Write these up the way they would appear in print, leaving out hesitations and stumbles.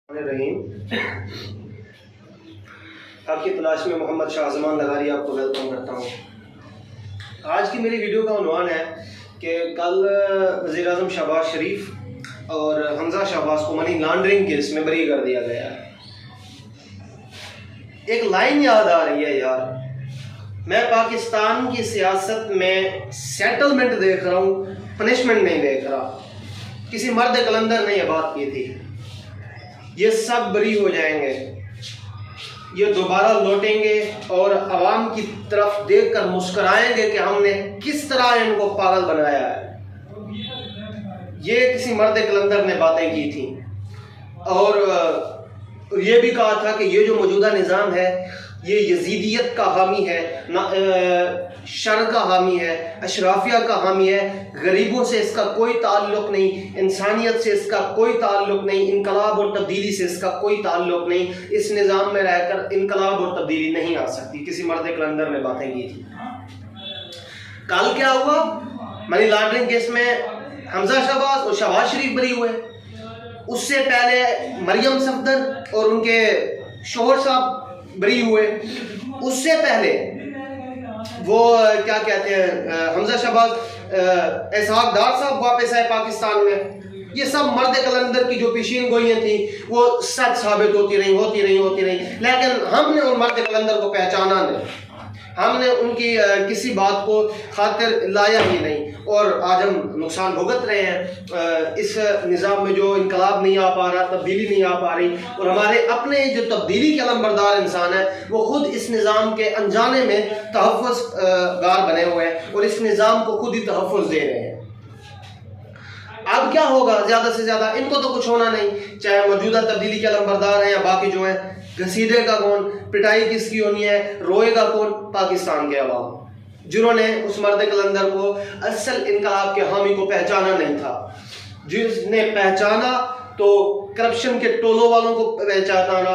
رحیم آپ کی تلاش میں محمد شاہ زمان لغاری آپ کو ویلکم کرتا ہوں۔ آج کی میری ویڈیو کا عنوان ہے کہ کل وزیر اعظم شہباز شریف اور حمزہ شہباز کو منی لانڈرنگ کیس میں بری کر دیا گیا ہے۔ ایک لائن یاد آ رہی ہے یار، میں پاکستان کی سیاست میں سیٹلمنٹ دیکھ رہا ہوں، پنشمنٹ نہیں دیکھ رہا۔ کسی مرد کلندر نے یہ بات کی تھی، یہ سب بری ہو جائیں گے، یہ دوبارہ لوٹیں گے اور عوام کی طرف دیکھ کر مسکرائیں گے کہ ہم نے کس طرح ان کو پاگل بنایا ہے۔ یہ کسی مرد کلندر نے باتیں کی تھیں اور یہ بھی کہا تھا کہ یہ جو موجودہ نظام ہے یہ یزیدیت کا حامی ہے، شر کا حامی ہے، اشرافیہ کا حامی ہے، غریبوں سے اس کا کوئی تعلق نہیں، انسانیت سے اس کا کوئی تعلق نہیں، انقلاب اور تبدیلی سے اس کا کوئی تعلق نہیں، اس نظام میں رہ کر انقلاب اور تبدیلی نہیں آ سکتی۔ کسی مرد کلندر نے باتیں کی تھی۔ کل کیا ہوا؟ منی لانڈرنگ کیس میں حمزہ شہباز اور شہباز شریف بری ہوئے۔ اس سے پہلے مریم صفدر اور ان کے شوہر صاحب بری ہوئے۔ اس سے پہلے وہ کیا کہتے ہیں حمزہ شہباز اسحاق ڈار صاحب واپس آئے پاکستان میں۔ یہ سب مرد کلندر کی جو پیشین گوئیاں تھیں وہ سچ ثابت ہوتی رہی، لیکن ہم نے ان مرد کلندر کو پہچانا نہیں، ہم نے ان کی کسی بات کو خاطر لایا ہی نہیں، اور آج ہم نقصان بھگت رہے ہیں۔ اس نظام میں جو انقلاب نہیں آ پا رہا، تبدیلی نہیں آ پا رہی، اور ہمارے اپنے جو تبدیلی کے علمبردار انسان ہیں وہ خود اس نظام کے انجانے میں تحفظ گار بنے ہوئے ہیں اور اس نظام کو خود ہی تحفظ دے رہے ہیں۔ اب کیا ہوگا؟ زیادہ سے زیادہ ان کو تو کچھ ہونا نہیں، چاہے موجودہ تبدیلی کے علمبردار ہیں یا باقی جو ہیں۔ گھسیٹے گا کون؟ پٹائی کس کی ہونی ہے؟ روئے گا کون؟ پاکستان کے عوام، جنہوں نے اس مرد کلندر کو اصل انقلاب کے حامی کو پہچانا نہیں تھا۔ جس نے پہچانا تو کرپشن کے ٹولوں والوں کو پہچانا،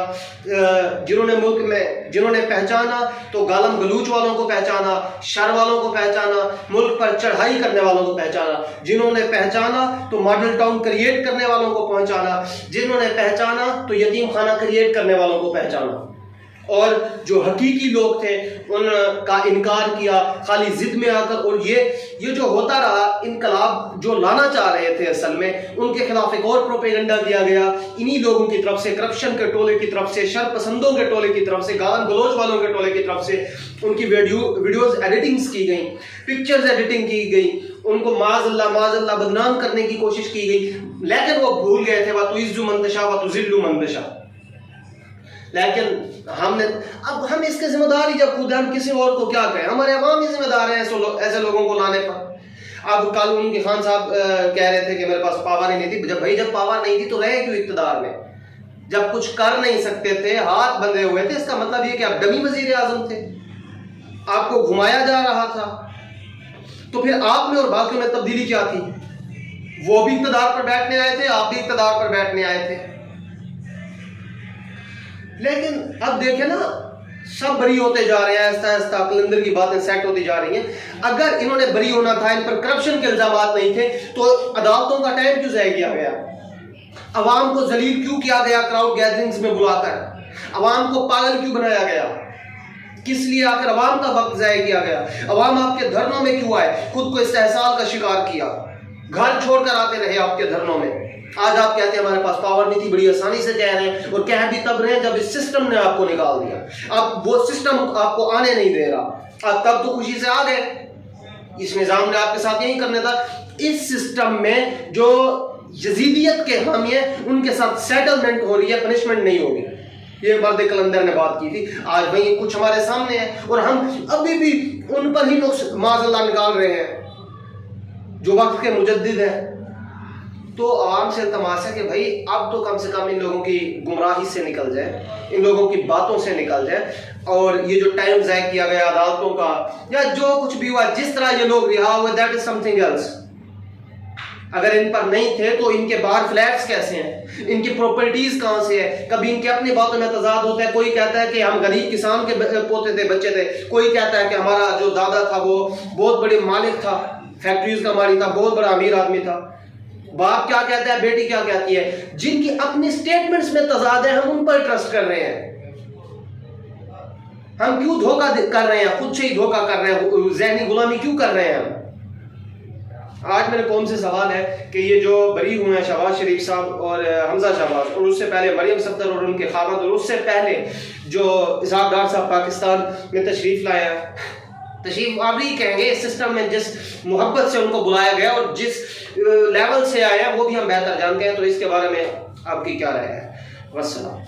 جنہوں نے پہچانا تو گالم گلوچ والوں کو پہچانا، شر والوں کو پہچانا، ملک پر چڑھائی کرنے والوں کو پہچانا، جنہوں نے پہچانا تو ماڈل ٹاؤن کریٹ کرنے والوں کو پہچانا، جنہوں نے پہچانا تو یتیم خانہ کریٹ کرنے والوں کو پہچانا، اور جو حقیقی لوگ تھے ان کا انکار کیا خالی ضد میں آ کر۔ اور یہ جو ہوتا رہا، انقلاب جو لانا چاہ رہے تھے اصل میں، ان کے خلاف ایک اور پروپیگنڈا دیا گیا انہی لوگوں کی طرف سے، کرپشن کے ٹولے کی طرف سے، شر پسندوں کے ٹولے کی طرف سے، گالم گلوچ والوں کے ٹولے کی طرف سے۔ ان کی ویڈیوز ایڈیٹنگز کی گئیں، پکچرز ایڈیٹنگ کی گئی، ان کو معاذ اللہ بدنام کرنے کی کوشش کی گئی، لیکن وہ بھول گئے تھے وَتُعِزُّ مَن تَشَاءُ وَتُذِلُّ مَن تَشَاءُ۔ لیکن اب ہم اس کے ذمہ دار ہی جب خود ہیں، ہم کسی اور کو کیا کہیں؟ ہمارے عوام ہی ذمہ دار ہیں ایسے لوگوں کو لانے پر۔ اب کل ان کے خان صاحب کہہ رہے تھے کہ میرے پاس پاور ہی نہیں تھی۔ جب پاور نہیں تھی تو رہے کیوں اقتدار میں؟ جب کچھ کر نہیں سکتے تھے، ہاتھ بندھے ہوئے تھے، اس کا مطلب یہ کہ آپ ڈمی وزیر اعظم تھے، آپ کو گھمایا جا رہا تھا، تو پھر آپ میں اور باقیوں میں تبدیلی کیا تھی؟ وہ بھی اقتدار پر بیٹھنے آئے تھے، آپ بھی اقتدار پر بیٹھنے آئے تھے۔ لیکن اب دیکھیں نا، سب بری ہوتے جا رہے ہیں، آہستہ آہستہ کلندر کی باتیں سیٹ ہوتی جا رہی ہیں۔ اگر انہوں نے بری ہونا تھا، ان پر کرپشن کے الزامات نہیں تھے، تو عدالتوں کا ٹائم کیوں ضائع کیا گیا؟ عوام کو ذلیل کیوں کیا گیا کراؤڈ گیدرنگز میں بلا کر؟ عوام کو پاگل کیوں بنایا گیا؟ کس لیے آخر عوام کا وقت ضائع کیا گیا؟ عوام آپ کے دھرنوں میں کیوں آئے؟ خود کو استحصال کا شکار کیا، گھر چھوڑ کر آتے رہے آپ کے دھرنوں میں۔ آج آپ کہتے ہیں ہمارے پاس پاور نہیں تھی، بڑی آسانی سے کہہ رہے ہیں، اور کہہ بھی تب رہے ہیں جب اس سسٹم نے آپ کو نکال دیا۔ اب وہ سسٹم آپ کو آنے نہیں دے رہا، اب تب تو خوشی سے آ گئے، اس نظام نے آپ کے ساتھ یہی کرنے تھا۔ اس سسٹم میں جو یزیدیت کے حامی ہیں ان کے ساتھ سیٹلمنٹ ہو رہی ہے، پنشمنٹ نہیں ہوگی۔ یہ مرد کلندر نے بات کی تھی، آج وہی کچھ ہمارے سامنے ہے، اور ہم ابھی بھی ان پر ہی معاذ اللہ نکال رہے ہیں جو وقت کے مجدد ہیں۔ تو عوام سے التماس ہے کہ بھائی اب تو کم سے کم ان لوگوں کی گمراہی سے نکل جائے، ان لوگوں کی باتوں سے نکل جائے، اور یہ جو ٹائم ضائع کیا گیا عدالتوں کا یا جو کچھ بھی ہوا، جس طرح یہ لوگ رہا ہوئے، that is something else. اگر ان پر نہیں تھے تو ان کے باہر فلیٹس کیسے ہیں، ان کی پراپرٹیز کہاں سے ہے؟ کبھی ان کے اپنی باتوں میں تضاد ہوتا ہے، کوئی کہتا ہے کہ ہم غریب کسان کے پوتے تھے، بچے تھے، کوئی کہتا ہے کہ ہمارا جو دادا تھا وہ بہت بڑے مالک تھا، فیکٹریز کا مالک تھا، بہت بڑا امیر آدمی تھا۔ باپ کیا کہتا ہے، بیٹی کیا کہتی ہے، جن کی اپنی سٹیٹمنٹس میں تضاد ہے، ہم ان پر ٹرسٹ کر رہے ہیں. ہم کیوں دھوکہ کر رہے ہیں، خود سے ہی دھوکہ کر رہے ہیں، ذہنی غلامی کیوں کر رہے ہیں ہم. آج میرے قوم سے سوال ہے کہ یہ جو بری ہوئے ہیں شہباز شریف صاحب اور حمزہ شہباز، اور اس سے پہلے مریم صفدر اور ان کے خاوند، اور اس سے پہلے جو اسحاق ڈار صاحب پاکستان میں تشریف لائے ہیں، تشریف آوری کہیں گے، اس سسٹم میں جس محبت سے ان کو بلایا گیا اور جس لیول سے آئے ہیں وہ بھی ہم بہتر جانتے ہیں. تو اس کے بارے میں آپ کی کیا رائے ہے؟ والسلام.